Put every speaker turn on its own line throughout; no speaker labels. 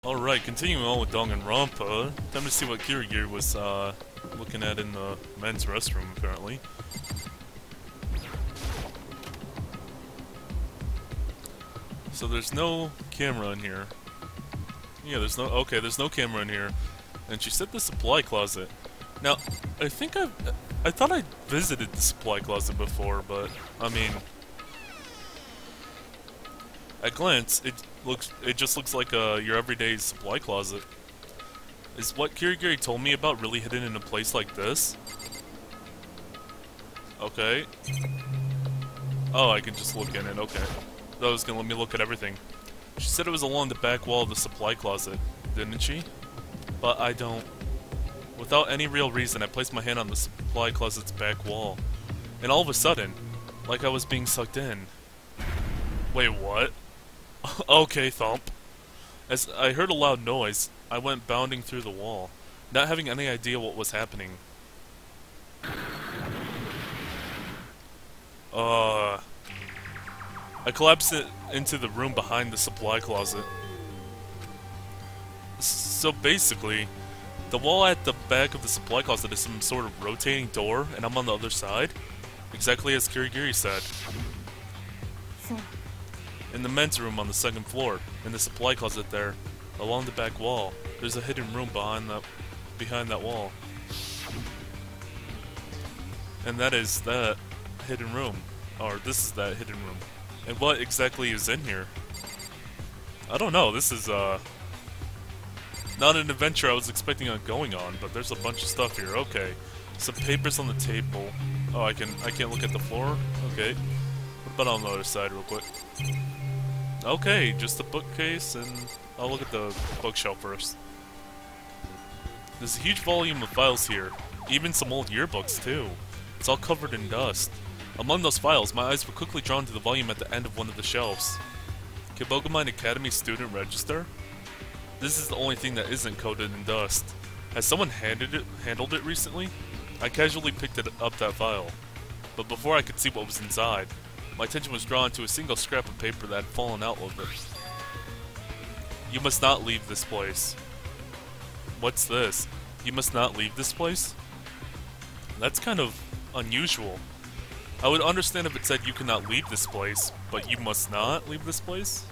Alright, continuing on with Danganronpa. Time to see what Kirigiri was looking at in the men's restroom, apparently. So there's no camera in here. Yeah, there's no camera in here. And she said the supply closet. Now, I thought I visited the supply closet before, but, I mean, at glance, it just looks like your everyday supply closet. Is what Kirigiri told me about really hidden in a place like this? Okay. Oh, I can just look in it, okay. That was gonna let me look at everything. She said it was along the back wall of the supply closet, didn't she? But I don't. Without any real reason, I placed my hand on the supply closet's back wall. And all of a sudden, like I was being sucked in. Wait, what? Okay, thump. As I heard a loud noise, I went bounding through the wall, not having any idea what was happening. I collapsed into the room behind the supply closet. So basically, the wall at the back of the supply closet is some sort of rotating door, and I'm on the other side, exactly as Kirigiri said. In the men's room on the second floor, in the supply closet there, along the back wall, there's a hidden room behind that wall. And that is that hidden room. Or this is that hidden room. And what exactly is in here? I don't know, this is not an adventure I was expecting on going on, but there's a bunch of stuff here. Okay. Some papers on the table. Oh, I can't look at the floor? Okay. What about on the other side real quick? Okay, just a bookcase, and I'll look at the bookshelf first. There's a huge volume of files here, even some old yearbooks too. It's all covered in dust. Among those files, my eyes were quickly drawn to the volume at the end of one of the shelves. Kibogamind Academy Student Register? This is the only thing that isn't coated in dust. Has someone handled it recently? I casually picked up that file, but before I could see what was inside, my attention was drawn to a single scrap of paper that had fallen out of it. You must not leave this place. What's this? You must not leave this place? That's kind of unusual. I would understand if it said you cannot leave this place, but you must not leave this place?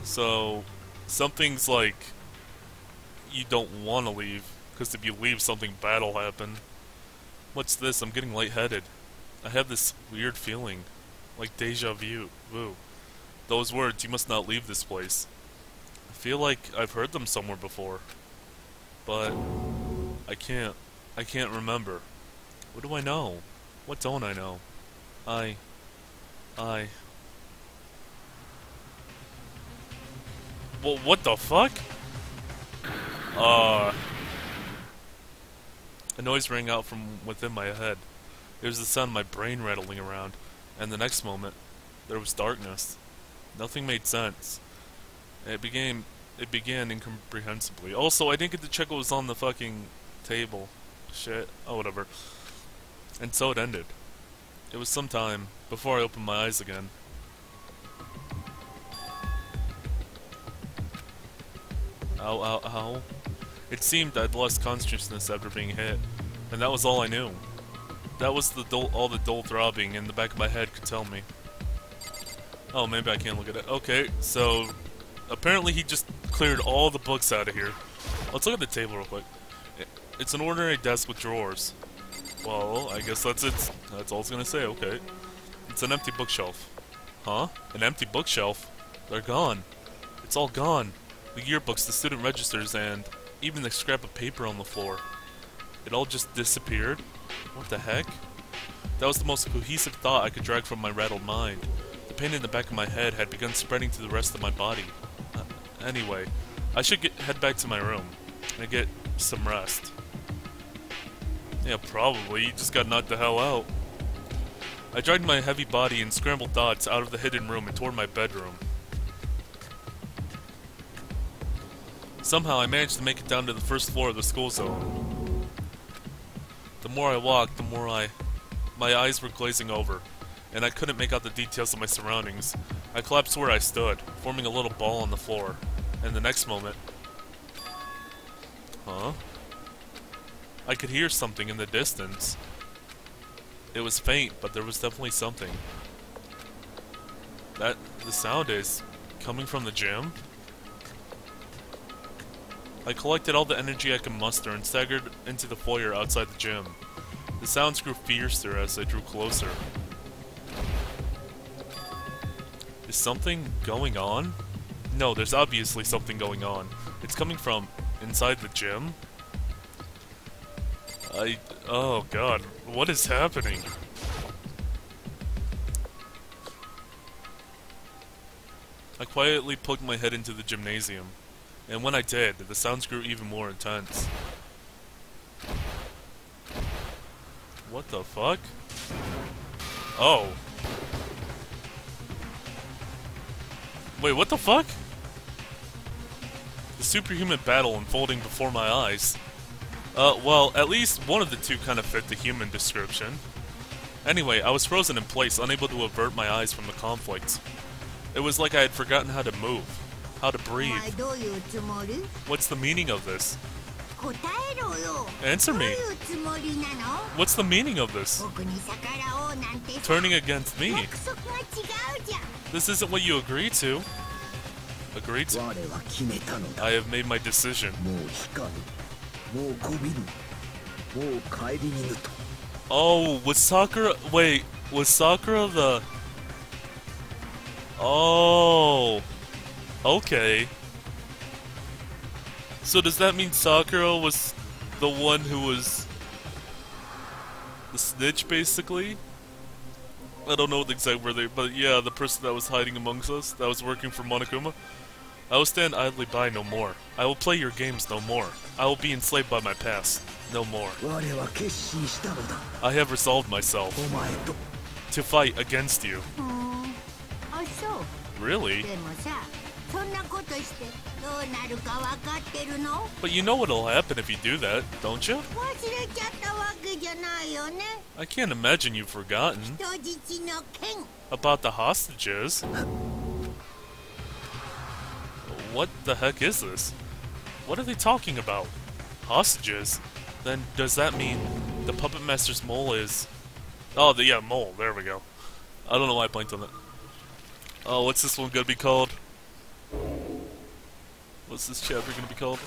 So, something's like, you don't want to leave, because if you leave something bad will happen. What's this? I'm getting lightheaded. I have this weird feeling. Like deja vu. Woo. Those words, you must not leave this place. I feel like I've heard them somewhere before. But I can't remember. What do I know? What don't I know? Well, what the fuck? A noise rang out from within my head. It was the sound of my brain rattling around. And the next moment, there was darkness. Nothing made sense. It began incomprehensibly. Also, I didn't get to check what was on the fucking table. Shit. Oh, whatever. And so it ended. It was some time before I opened my eyes again. Ow, ow, ow. It seemed I'd lost consciousness after being hit, and that was all I knew. That was all the dull throbbing in the back of my head could tell me. Oh, maybe I can't look at it. Okay, so apparently he just cleared all the books out of here. Let's look at the table real quick. It's an ordinary desk with drawers. Well, I guess that's it. That's all it's gonna say, okay. It's an empty bookshelf. Huh? An empty bookshelf? They're gone. It's all gone. The yearbooks, the student registers, and even the scrap of paper on the floor. It all just disappeared? What the heck? That was the most cohesive thought I could drag from my rattled mind. The pain in the back of my head had begun spreading to the rest of my body. Anyway, I should head back to my room and get some rest. Yeah, probably. You just got knocked the hell out. I dragged my heavy body and scrambled thoughts out of the hidden room and toward my bedroom. Somehow I managed to make it down to the first floor of the school zone. The more I walked, the more my eyes were glazing over, and I couldn't make out the details of my surroundings. I collapsed where I stood, forming a little ball on the floor. And the next moment... Huh? I could hear something in the distance. It was faint, but there was definitely something. The sound is coming from the gym? I collected all the energy I could muster and staggered into the foyer outside the gym. The sounds grew fiercer as I drew closer. Is something going on? No, there's obviously something going on. It's coming from inside the gym? Oh god, what is happening? I quietly poked my head into the gymnasium, and when I did, the sounds grew even more intense. What the fuck? Oh. Wait, what the fuck? The superhuman battle unfolding before my eyes. Well, at least one of the two kind of fit the human description. Anyway, I was frozen in place, unable to avert my eyes from the conflict. It was like I had forgotten how to move, how to breathe. What's the meaning of this? Answer me. What's the meaning of this? Turning against me. This isn't what you agreed to. Agreed to? I have made my decision. Oh, was Sakura... Wait, was Sakura the... Oh... Okay. So does that mean Sakura was the one who was... the snitch, basically? I don't know the exact word, but yeah, the person that was hiding amongst us, that was working for Monokuma. I will stand idly by no more. I will play your games no more. I will be enslaved by my past no more. I have resolved myself to fight against you. Really? But you know what'll happen if you do that, don't you? I can't imagine you've forgotten about the hostages. What the heck is this? What are they talking about? Hostages? Then does that mean the Puppet Master's mole is... Oh, yeah, mole. There we go. I don't know why I blanked on that. Oh, what's this one gonna be called? What's this chapter gonna be called?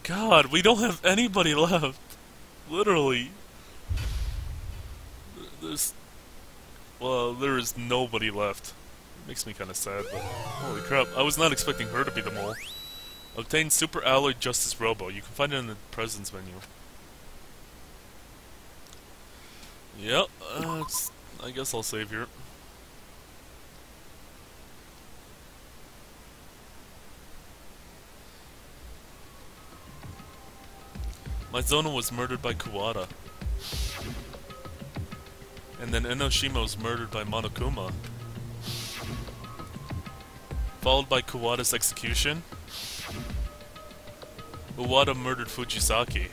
God, we don't have anybody left. Literally. Well, there is nobody left. Makes me kind of sad, but holy crap, I was not expecting her to be the mole. Obtain Super Alloy Justice Robo. You can find it in the presence menu. Yep, I guess I'll save here. My Zona was murdered by Kuwata. And then Enoshima was murdered by Monokuma. Followed by Kuwata's execution. Uwata murdered Fujisaki.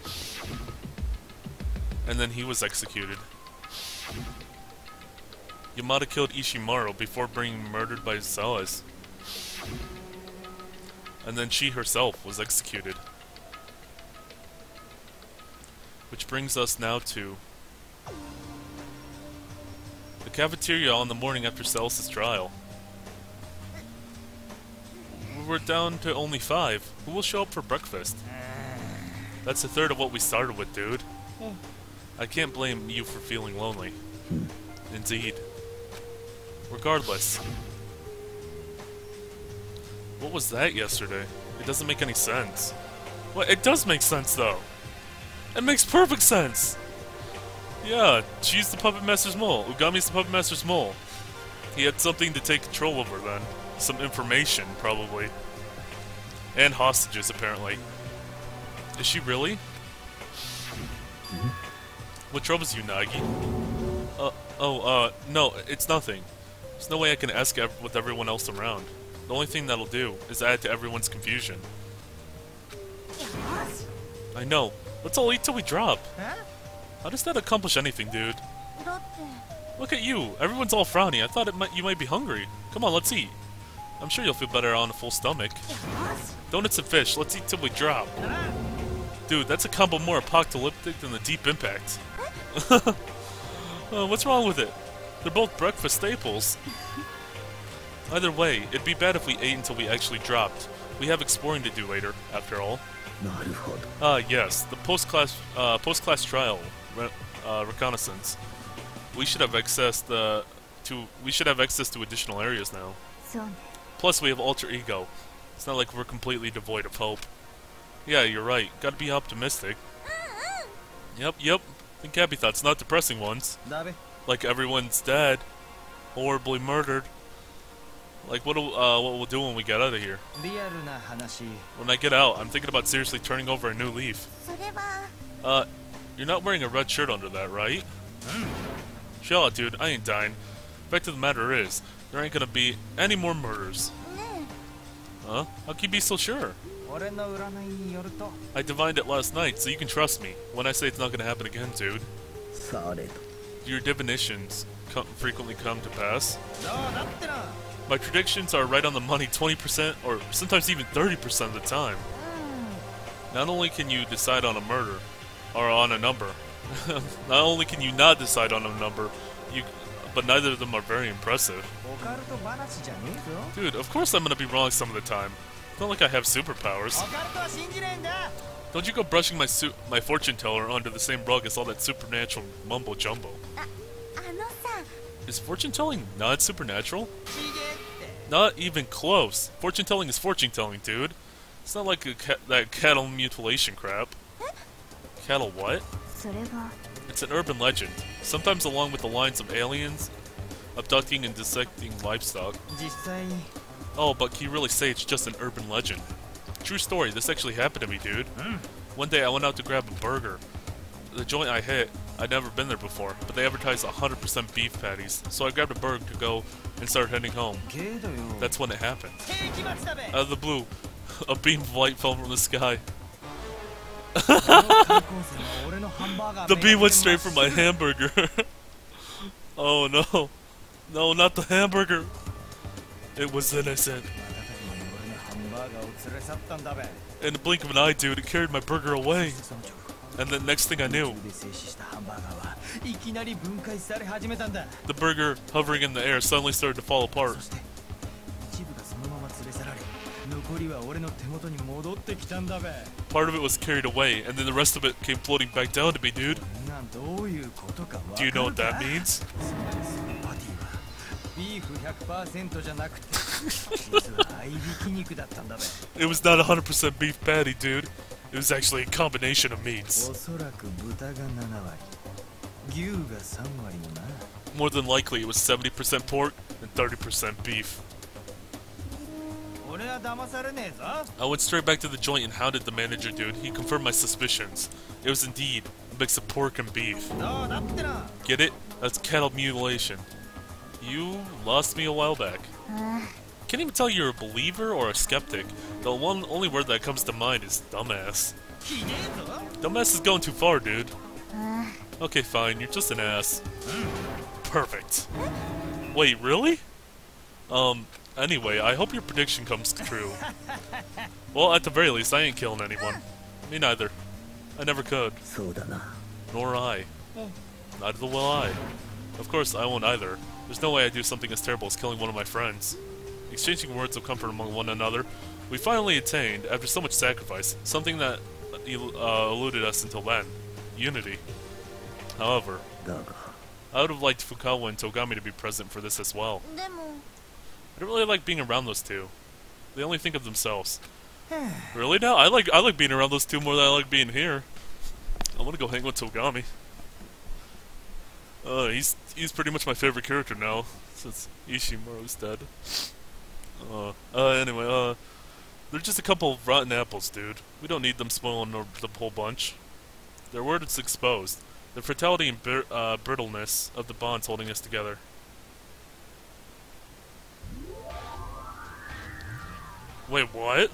And then he was executed. Yamada killed Ishimaru before being murdered by Sawas. And then she herself was executed. Which brings us now to the cafeteria on the morning after Celis' trial. We're down to only 5. Who will show up for breakfast? That's a third of what we started with, dude. I can't blame you for feeling lonely. Indeed. Regardless. What was that yesterday? It doesn't make any sense. Well, it does make sense, though. It makes perfect sense! Yeah, she's the Puppet Master's mole. Ugami's the Puppet Master's mole. He had something to take control over then. Some information, probably. And hostages, apparently. Is she really? What troubles you, Nagi? No, it's nothing. There's no way I can ask with everyone else around. The only thing that'll do is add to everyone's confusion. I know. Let's all eat till we drop. How does that accomplish anything, dude? Look at you. Everyone's all frowny. I thought you might be hungry. Come on, let's eat. I'm sure you'll feel better on a full stomach. Donuts and fish, let's eat till we drop. Dude, that's a combo more apocalyptic than the Deep Impact. What's wrong with it? They're both breakfast staples. Either way, it'd be bad if we ate until we actually dropped. We have exploring to do later, after all. Yes, the post-class trial reconnaissance. We should have access to additional areas now. Plus, we have alter ego. It's not like we're completely devoid of hope. Yeah, you're right. Gotta be optimistic. Yep. Think happy thoughts, not depressing ones. Like everyone's dead, horribly murdered. Like what we'll do when we get out of here. When I get out, I'm thinking about seriously turning over a new leaf. You're not wearing a red shirt under that, right? Chill out, dude. I ain't dying. Fact of the matter is, there ain't gonna be any more murders. Huh? How can you be so sure? I divined it last night, so you can trust me when I say it's not gonna happen again, dude. Your divinations frequently come to pass. My predictions are right on the money 20% or sometimes even 30% of the time. Not only can you decide on a murder, or on a number, not only can you not decide on a number, but neither of them are very impressive. Dude, of course I'm gonna be wrong some of the time. It's not like I have superpowers. Don't you go brushing my fortune teller under the same rug as all that supernatural mumbo jumbo. Is fortune telling not supernatural? Not even close. Fortune telling is fortune telling, dude. It's not like that cattle mutilation crap. Cattle what? It's an urban legend, sometimes along with the lines of aliens abducting and dissecting livestock. Oh, but can you really say it's just an urban legend? True story, this actually happened to me, dude. One day I went out to grab a burger. The joint I hit, I'd never been there before, but they advertised 100% beef patties, so I grabbed a burger to go and start heading home. That's when it happened. Out of the blue, a beam of light fell from the sky. The beam went straight for my hamburger. Oh no. No, not the hamburger. It was innocent. In the blink of an eye, dude, it carried my burger away. And then next thing I knew, the burger hovering in the air suddenly started to fall apart. Part of it was carried away, and then the rest of it came floating back down to me, dude. Do you know what that means? It was not 100% beef patty, dude. It was actually a combination of meats. More than likely, it was 70% pork and 30% beef. I went straight back to the joint and hounded the manager, dude. He confirmed my suspicions. It was indeed a mix of pork and beef. Get it? That's cattle mutilation. You lost me a while back. Can't even tell you're a believer or a skeptic. The only word that comes to mind is dumbass. Dumbass is going too far, dude. Okay, fine. You're just an ass. Perfect. Wait, really? Anyway, I hope your prediction comes true. Well, at the very least, I ain't killing anyone. Me neither. I never could. Nor I. Neither will I. Of course, I won't either. There's no way I'd do something as terrible as killing one of my friends. Exchanging words of comfort among one another, we finally attained, after so much sacrifice, something that eluded us until then. Unity. However, I would have liked Fukawa and Togami to be present for this as well. I don't really like being around those two. They only think of themselves. Really now? I like being around those two more than I like being here. I want to go hang with Togami. He's pretty much my favorite character now, since Ishimaru's dead. Anyway, they're just a couple of rotten apples, dude. We don't need them spoiling the whole bunch. Their word is exposed. The fatality and brittleness of the bonds holding us together. Wait, what?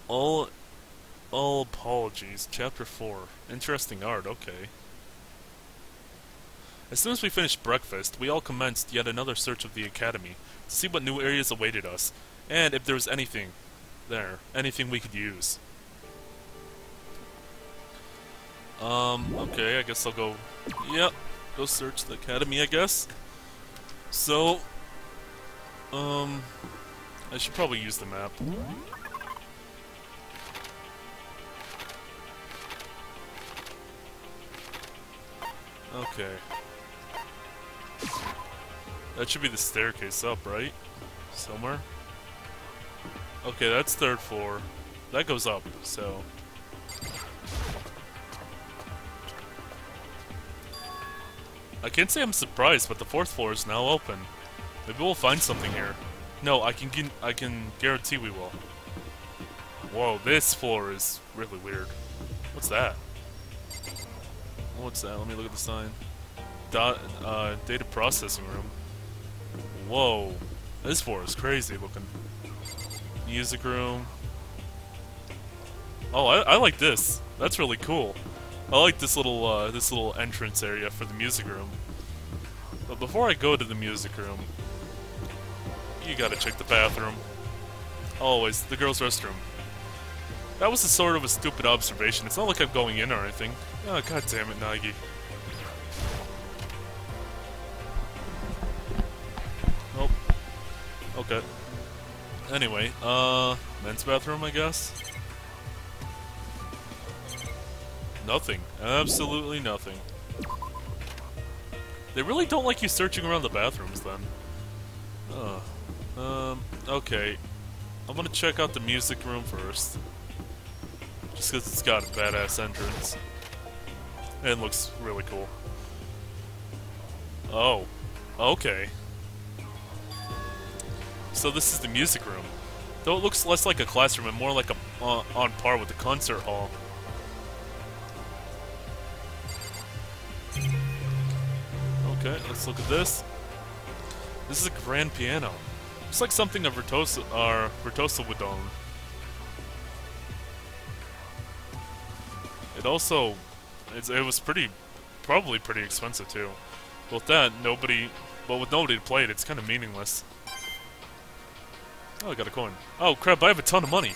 All apologies. Chapter 4. Interesting art, okay. As soon as we finished breakfast, we all commenced yet another search of the academy to see what new areas awaited us, and if there was anything we could use. Okay, I guess I'll go, go search the academy, I guess. So, I should probably use the map. Okay. That should be the staircase up, right? Somewhere? Okay, that's 3rd floor. That goes up, so... I can't say I'm surprised, but the 4th floor is now open. Maybe we'll find something here. No, I can guarantee we will. Whoa, this floor is really weird. What's that? What's that? Let me look at the sign. Data processing room. Whoa, this floor is crazy looking. Music room. Oh, I like this. That's really cool. I like this little entrance area for the music room. But before I go to the music room, you gotta check the bathroom. Always, the girls' restroom. That was a sort of a stupid observation. It's not like I'm going in or anything. Oh, god damn it, Nagi. Nope. Okay. Anyway, men's bathroom, I guess? Nothing. Absolutely nothing. They really don't like you searching around the bathrooms, then. Okay. I'm gonna check out the music room first. Just because it's got a badass entrance. And looks really cool. Oh. Okay. So this is the music room. Though it looks less like a classroom and more like a on par with the concert hall. Okay, let's look at this. This is a grand piano. Looks like something a virtuoso would own. It also, it was probably pretty expensive too. With that, with nobody to play it, it's kind of meaningless. Oh, I got a coin. Oh crap, I have a ton of money.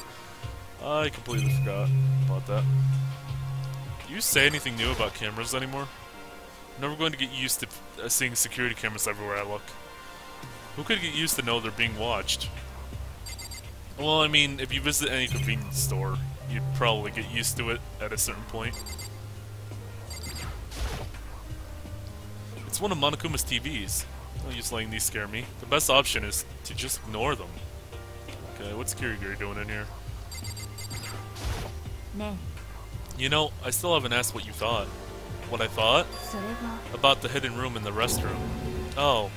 I completely forgot about that. Do you say anything new about cameras anymore? I'm never going to get used to seeing security cameras everywhere I look. Who could get used to know they're being watched? Well, I mean, if you visit any convenience store, you'd probably get used to it at a certain point. It's one of Monokuma's TVs. Don't use letting these scare me. The best option is to just ignore them. Okay, what's Kirigiri doing in here? You know, I still haven't asked what you thought. What I thought? About the hidden room in the restroom. Oh.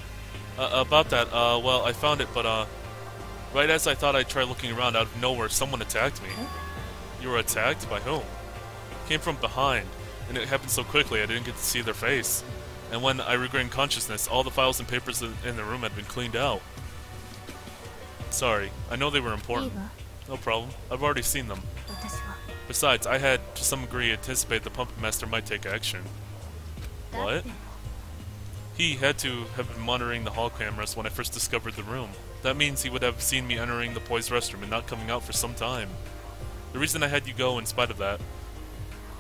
About that, well, I found it, but, right as I thought I'd try looking around, out of nowhere, someone attacked me. You were attacked? By whom? Came from behind, and it happened so quickly I didn't get to see their face. And when I regained consciousness, all the files and papers in the room had been cleaned out. Sorry, I know they were important. No problem, I've already seen them. Besides, I had, to some degree, anticipated the puppet master might take action. What? He had to have been monitoring the hall cameras when I first discovered the room. That means he would have seen me entering the boys' restroom and not coming out for some time. The reason I had you go in spite of that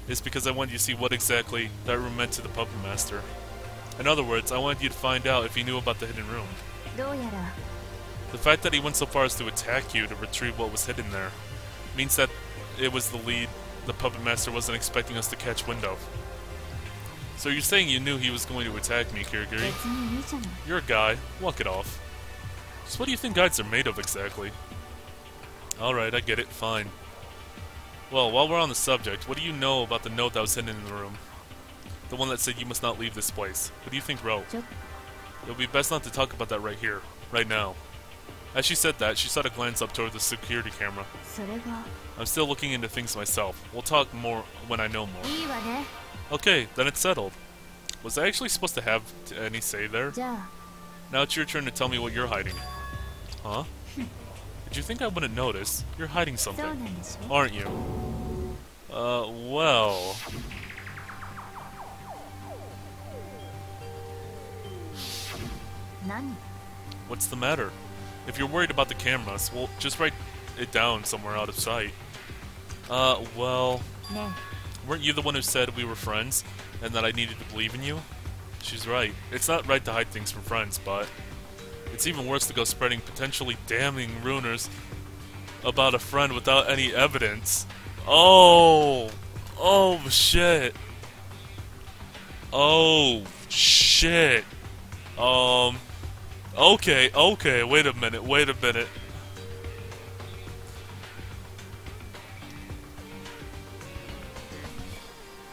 is because I wanted you to see what exactly that room meant to the puppet master. In other words, I wanted you to find out if he knew about the hidden room. The fact that he went so far as to attack you to retrieve what was hidden there means that it was the lead the puppet master wasn't expecting us to catch wind of. So you're saying you knew he was going to attack me, Kirigiri? You're a guy. Walk it off. So what do you think guides are made of exactly? Alright, I get it. Fine. Well, while we're on the subject, what do you know about the note that was hidden in the room? The one that said you must not leave this place. What do you think wrote? It would be best not to talk about that right here. Right now. As she said that, she shot a glance up toward the security camera. I'm still looking into things myself. We'll talk more when I know more. Okay, then it's settled. Was I actually supposed to have any say there? Now it's your turn to tell me what you're hiding. Huh? Did you think I wouldn't notice? You're hiding something, aren't you? Well...
何?
What's the matter? If you're worried about the cameras, well, just write it down somewhere out of sight. Well...
ね
Weren't you the one who said we were friends, and that I needed to believe in you? She's right. It's not right to hide things from friends, but... It's even worse to go spreading potentially damning rumors about a friend without any evidence. Oh! Oh, shit. Oh, shit. Okay, wait a minute.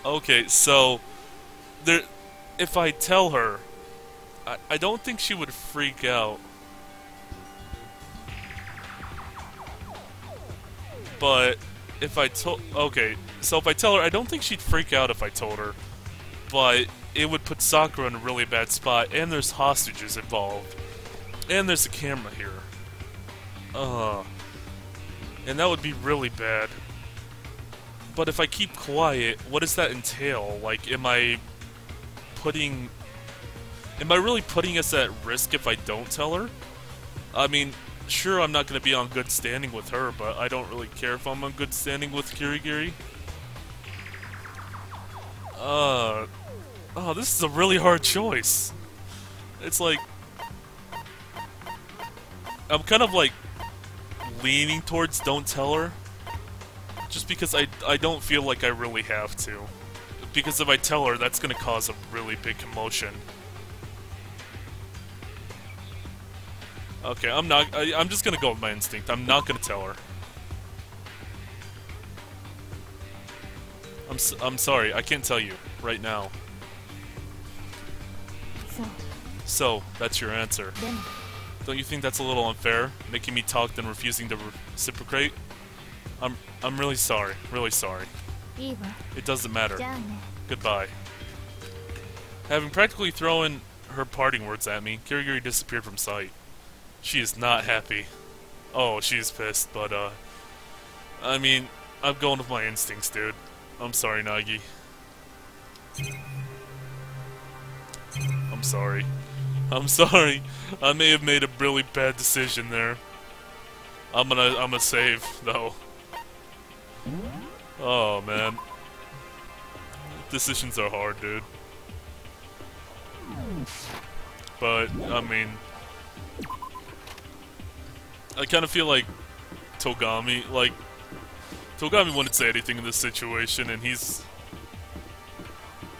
Okay, so... if I tell her... I don't think she would freak out. But... if I told... Okay, so if I tell her, I don't think she'd freak out if I told her. But it would put Sakura in a really bad spot, and there's hostages involved. And there's a camera here. And that would be really bad. But if I keep quiet, what does that entail? Like, am I really putting us at risk if I don't tell her? I mean, sure, I'm not going to be on good standing with her, but I don't really care if I'm on good standing with Kirigiri. Oh, this is a really hard choice. It's like... I'm kind of like leaning towards don't tell her. Just because I don't feel like I really have to. Because if I tell her, that's going to cause a really big commotion. Okay, I'm just going to go with my instinct. I'm not going to tell her. I'm sorry, I can't tell you right now. So, that's your answer. Don't you think that's a little unfair, making me talk then refusing to reciprocate? I'm really sorry, really sorry. It doesn't matter. Goodbye. Having practically thrown her parting words at me, Kirigiri disappeared from sight. She is not happy. Oh, she's pissed, but I mean, I'm going with my instincts, dude. I'm sorry, Nagi. I'm sorry. I'm sorry. I may have made a really bad decision there. I'm gonna save, though. Oh, man. Decisions are hard, dude. But, I mean... I kind of feel like Togami wouldn't say anything in this situation, and he's...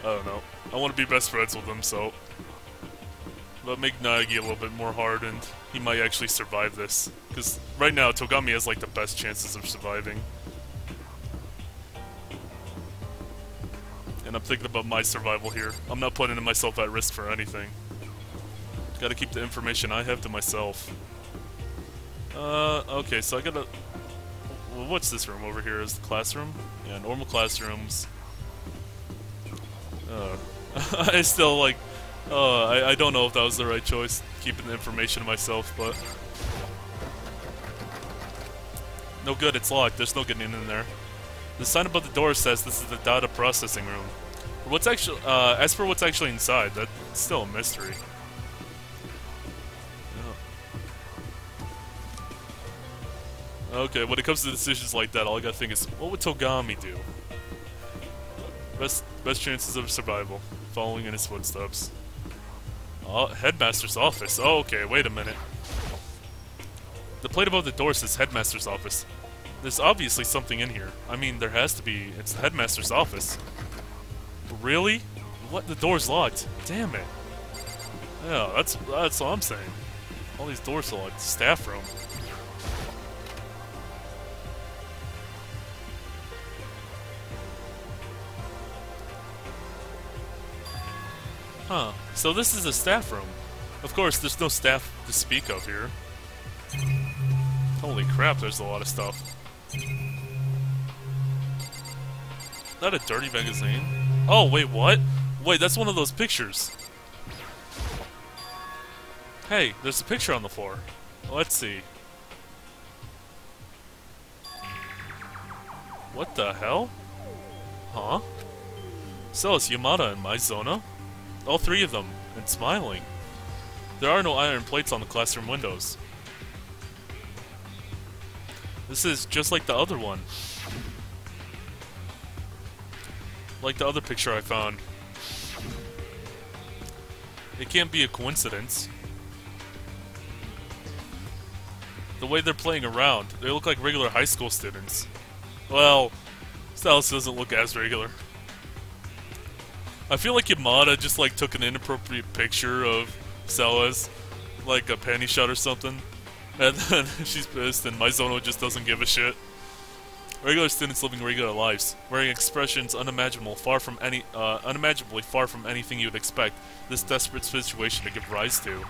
I don't know. I want to be best friends with him, so... But make Nagi a little bit more hardened. He might actually survive this. Because right now, Togami has like the best chances of surviving. And I'm thinking about my survival here. I'm not putting myself at risk for anything. Gotta keep the information I have to myself. Okay, so I gotta... Well, what's this room over here? Is the classroom? Yeah, normal classrooms. I still, like... I don't know if that was the right choice, keeping the information to myself, but... No good, it's locked. There's no getting in there. The sign above the door says this is the data processing room. What's actually, as for what's actually inside, that's still a mystery. Yeah. Okay, when it comes to decisions like that, all I gotta think is, what would Togami do? Best chances of survival, following in his footsteps. Oh, Headmaster's office. Oh, okay, wait a minute. The plate above the door says Headmaster's office. There's obviously something in here. I mean, there has to be. It's the Headmaster's office. Really? What? The door's locked. Damn it. Yeah, that's all I'm saying. All these doors are locked. Staff room. Huh. So this is a staff room. Of course, there's no staff to speak of here. Holy crap, there's a lot of stuff. Is that a dirty magazine? Oh, wait, what? Wait, that's one of those pictures. Hey, there's a picture on the floor. Let's see. What the hell? Huh? So it's Yamada and Maizona? All three of them, and smiling. There are no iron plates on the classroom windows. This is just like the other one. Like the other picture I found. It can't be a coincidence. The way they're playing around, they look like regular high school students. Well, this house doesn't look as regular. I feel like Yamada just like took an inappropriate picture of Sella's, like a panty shot or something, and then she's pissed and Mizono just doesn't give a shit. Regular students living regular lives, wearing expressions unimaginably far from anything you'd expect this desperate situation to give rise to.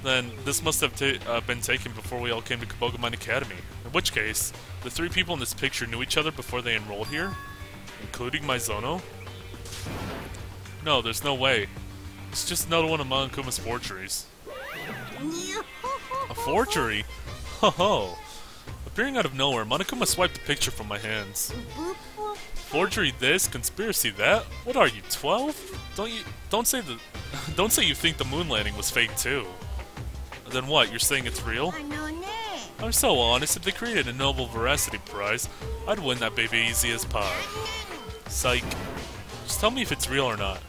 Then this must have been taken before we all came to Kabogamine Academy. In which case, the three people in this picture knew each other before they enrolled here, including Mizono. No, there's no way. It's just another one of Monokuma's forgeries. A forgery? Ho ho! Appearing out of nowhere, Monokuma swiped the picture from my hands. Forgery this, conspiracy that? What are you, 12? Don't say you think the moon landing was fake too. Then what, you're saying it's real? I'm so honest, if they created a Nobel Veracity Prize, I'd win that baby easy as pie. Psych. Just tell me if it's real or not.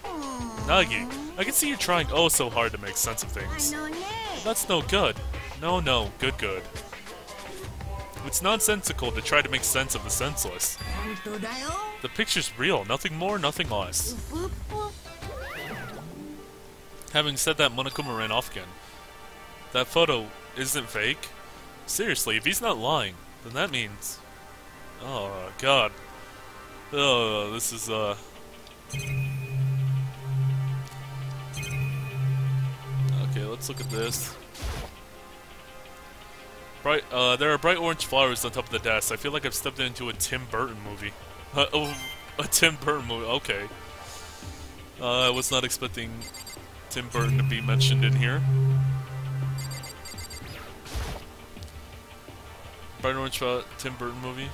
Nagi, I can see you're trying oh so hard to make sense of things. That's no good. No, good. It's nonsensical to try to make sense of the senseless. The picture's real, nothing more, nothing less. Having said that, Monokuma ran off again. That photo isn't fake? Seriously, if he's not lying, then that means... Oh, God. Oh, this is, Okay, let's look at this. There are bright orange flowers on top of the desk. I feel like I've stepped into a Tim Burton movie. A Tim Burton movie, okay. I was not expecting Tim Burton to be mentioned in here. Bright orange Tim Burton movie.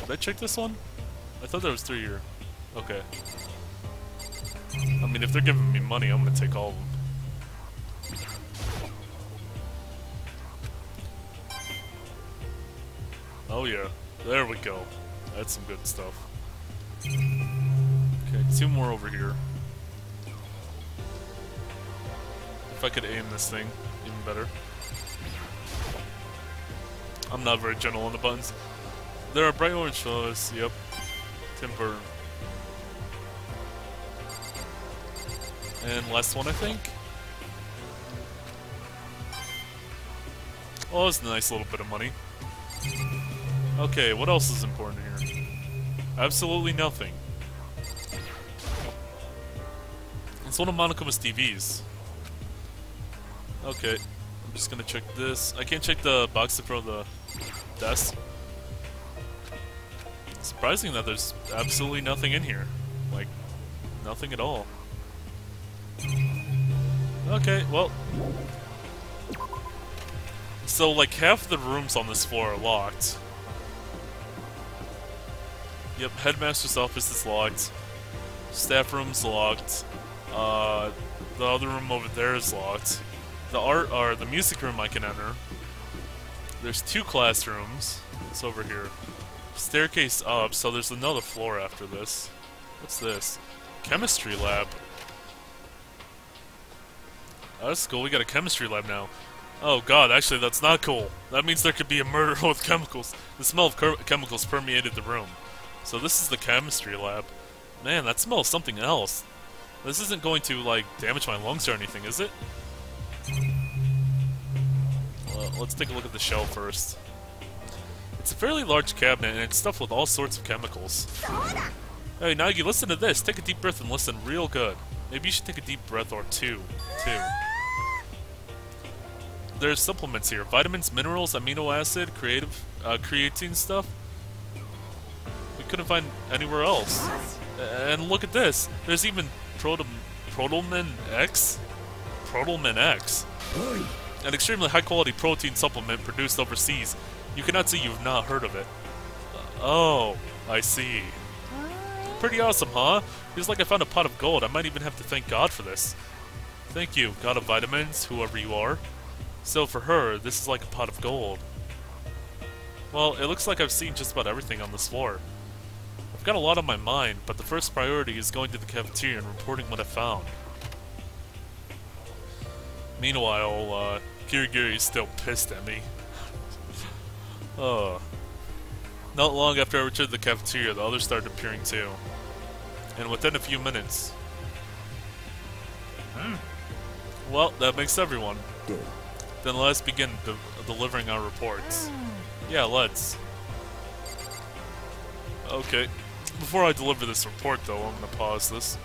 Did I check this one? I thought there was 3 here. Okay. I mean, if they're giving me money, I'm gonna take all of them. Oh yeah, there we go. That's some good stuff. Okay, 2 more over here. If I could aim this thing, even better. I'm not very gentle on the buttons. There are bright orange flowers, yep. Tim Burton. And last one, I think? Oh, it's a nice little bit of money. Okay, what else is important here? Absolutely nothing. It's one of Monokuma's TVs. Okay, I'm just gonna check this. I can't check the box in front of the desk. Surprising that there's absolutely nothing in here. Like, nothing at all. Okay, well. So, like, half the rooms on this floor are locked. Yep, headmaster's office is locked. Staff room's locked. The other room over there is locked. The music room I can enter. There's 2 classrooms. It's over here. Staircase up, so there's another floor after this. What's this? Chemistry lab. Oh, that's cool, we got a chemistry lab now. Oh god, actually that's not cool. That means there could be a murder with chemicals. The smell of chemicals permeated the room. So this is the chemistry lab. Man, that smells something else. This isn't going to, like, damage my lungs or anything, is it? Let's take a look at the shelf first. It's a fairly large cabinet, and it's stuffed with all sorts of chemicals. Hey, Nagi, listen to this. Take a deep breath and listen real good. Maybe you should take a deep breath or two, too. There's supplements here. Vitamins, minerals, amino acid, creatine stuff. We couldn't find anywhere else. And look at this. There's even Protomin X? Protomin X. An extremely high-quality protein supplement produced overseas. You cannot say you've not heard of it. Oh, I see. Pretty awesome, huh? Feels like I found a pot of gold. I might even have to thank God for this. Thank you, God of Vitamins, whoever you are. So for her, this is like a pot of gold. Well, it looks like I've seen just about everything on this floor. I've got a lot on my mind, but the first priority is going to the cafeteria and reporting what I found. Meanwhile, Kirigiri is still pissed at me. Not long after I returned to the cafeteria, the others started appearing too. And within a few minutes... Well, that makes everyone. Then let's begin delivering our reports. Yeah, let's. Okay. Before I deliver this report, though, I'm gonna pause this.